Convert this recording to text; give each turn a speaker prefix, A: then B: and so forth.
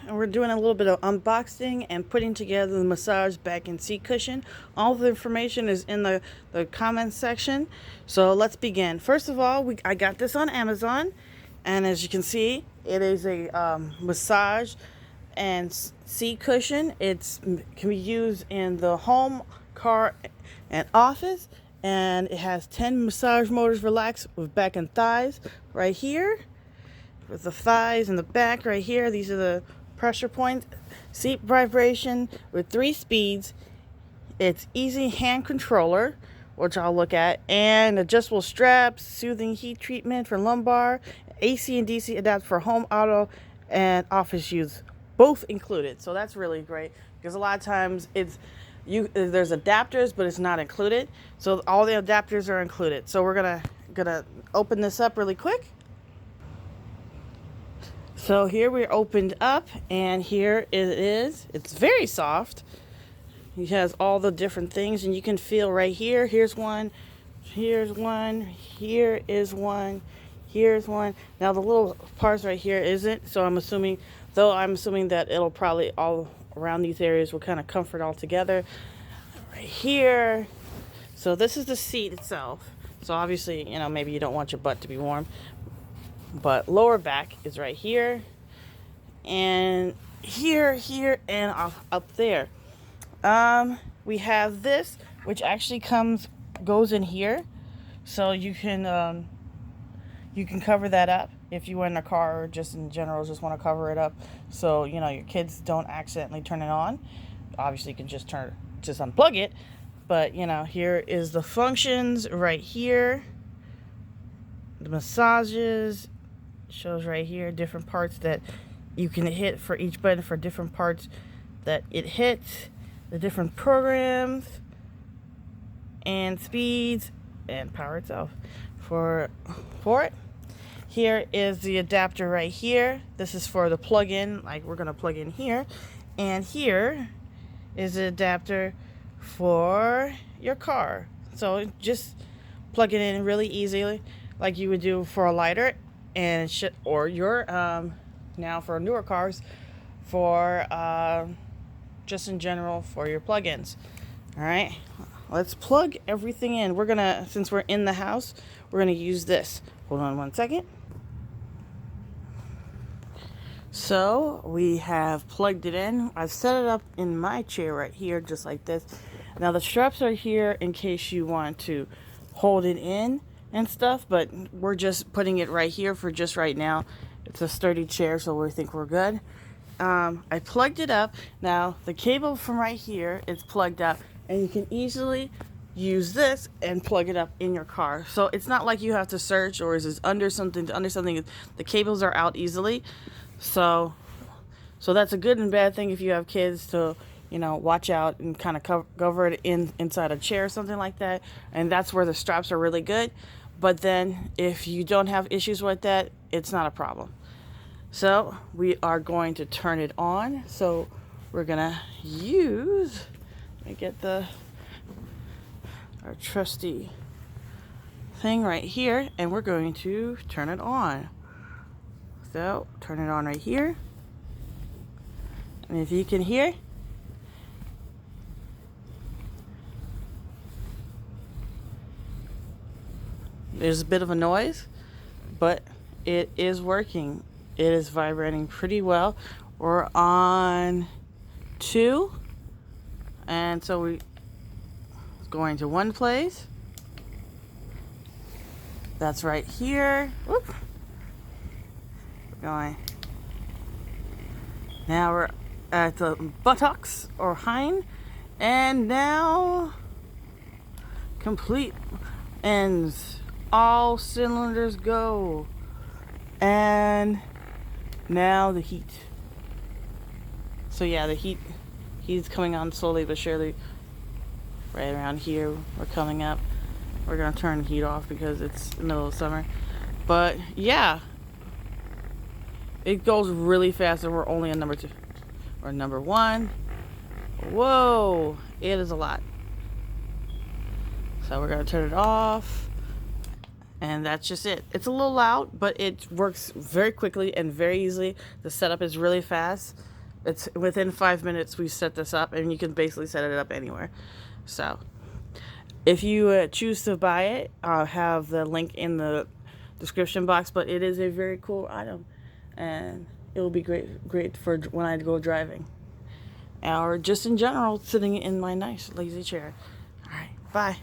A: and we're doing a little bit of unboxing and putting together the massage back and seat cushion. All the information is in the comments section. So let's begin. First of all, I got this on Amazon, and as you can see, it is a massage and seat cushion. It can be used in the home, car, and office, and it has 10 massage motors relax with back and thighs right here. With the thighs and the back right here, these are the pressure points. Seat vibration with 3 speeds. It's easy hand controller, which I'll look at, and adjustable straps, soothing heat treatment for lumbar, AC and DC adapter for home, auto, and office use, both included. So that's really great, because a lot of times there's adapters, but it's not included. So all the adapters are included. So we're gonna open this up really quick. So here we're opened up, and here it is. It's very soft. It has all the different things, and you can feel right here. Here's one, here's one, here is one, here's one. Now the little parts right here isn't, so I'm assuming that it'll probably all around these areas will kind of comfort all together. Right here. So this is the seat itself. So obviously, maybe you don't want your butt to be warm. But lower back is right here, and here, and up there. We have this, which actually goes in here, so you can cover that up if you were in a car, or just in general just want to cover it up, so your kids don't accidentally turn it on. Obviously, you can just unplug it, but here is the functions right here. The massages shows right here different parts that you can hit for each button, for different parts that it hits, the different programs and speeds and power itself for it. Here is the adapter right here. This is for the plug-in, like we're gonna plug in here, and here is the adapter for your car. So just plug it in really easily, like you would do for a lighter, and or your now for newer cars, for just in general for your plug-ins. All right, let's plug everything in. Since we're in the house, we're gonna use this. Hold on one second. So we have plugged it in. I've set it up in my chair right here, just like this. Now the straps are here in case you want to hold it in and stuff, but we're just putting it right here for just right now. It's a sturdy chair, so we think we're good. I plugged it up. Now the cable from right here is plugged up, and you can easily use this and plug it up in your car. So it's not like you have to search, or is this under something. The cables are out easily. So that's a good and bad thing if you have kids, to watch out and kind of cover it inside a chair or something like that. And that's where the straps are really good. But then if you don't have issues with that, it's not a problem. So we are going to turn it on. So we're gonna get our trusty thing right here, and we're going to turn it on. So turn it on right here. And if you can hear, there's a bit of a noise, but it is working. It is vibrating pretty well. We're on 2, and so we're going to one place. That's right here. Whoop. We're going. Now we're at the buttocks or hind, and now complete ends. All cylinders go. And now the heat. So yeah, the heat's coming on slowly but surely. Right around here, we're coming up. We're gonna turn the heat off because it's the middle of summer. But yeah, it goes really fast, and we're only on number 2 or number 1. Whoa, it is a lot. So we're gonna turn it off. And that's just it. It's a little loud, but it works very quickly and very easily. The setup is really fast. It's within 5 minutes we set this up, and you can basically set it up anywhere. So if you choose to buy it, I'll have the link in the description box. But it is a very cool item, and it will be great for when I go driving, or just in general sitting in my nice lazy chair. All right, bye.